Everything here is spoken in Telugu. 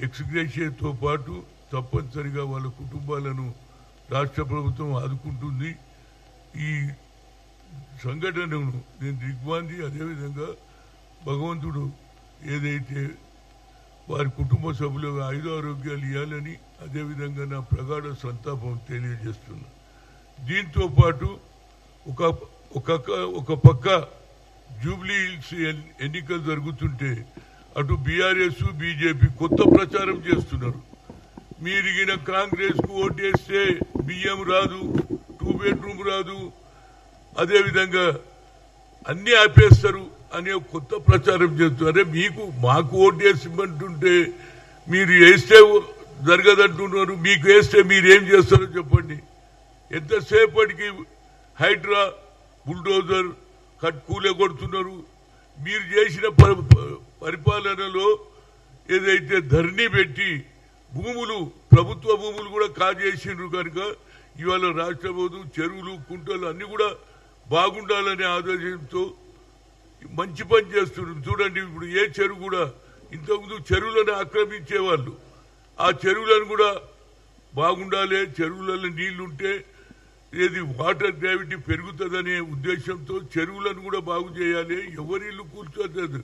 ఎక్స్గ్రేషియాతో పాటు తప్పనిసరిగా వాళ్ళ కుటుంబాలను రాష్ట్ర ప్రభుత్వం ఆదుకుంటుంది. ఈ సంఘటనను నేను దిగ్వాంది, అదేవిధంగా భగవంతుడు ఏదైతే వారి కుటుంబ సభ్యులకు ఆయురారోగ్యాలు ఇవ్వాలని అదేవిధంగా నా ప్రగాఢ సంతాపం తెలియజేస్తున్నా. దీంతో పాటు ఒక పక్క జూబ్లీ హిల్స్ ఎన్నికలు జరుగుతుంటే అటు బీఆర్ఎస్ బీజేపీ కొత్త ప్రచారం చేస్తున్నారు. మీరిగిన కాంగ్రెస్ కు ఓటేస్తే బియ్యం రాదు, 2 బెడ్రూమ్ రాదు, అదేవిధంగా అన్ని ఆపేస్తారు అనే కొత్త ప్రచారం చేస్తున్నారు. మాకు ఓటేసి ఇవ్వమంటుంటే మీరు వేస్తే జరగదంటున్నారు. మీకు వేస్తే మీరేం చేస్తారో చెప్పండి. ఎంతసేపటికి హైడ్రా బుల్డోజర్ కూలగొడుతున్నారు. మీరు చేసిన పరిపాలనలో ఏదైతే ధరణి పెట్టి భూములు, ప్రభుత్వ భూములు కూడా కాజేసిండ్రు కనుక ఇవాళ రాష్ట్ర ప్రభుత్వం చెరువులు కుంటలు అన్ని కూడా బాగుండాలనే ఆదేశంతో మంచి పని చేస్తున్నారు. చూడండి, ఇప్పుడు ఏ చెరువు కూడా ఇంతకుముందు చెరువులను ఆక్రమించేవాళ్ళు, ఆ చెరువులను కూడా బాగుండాలి, చెరువులలో నీళ్లుంటే ఏది వాటర్ గ్రావిటీ పెరుగుతుందనే ఉద్దేశంతో చెరువులను కూడా బాగు చేయాలి. ఎవరి ఇల్లు కూర్చోలేదు.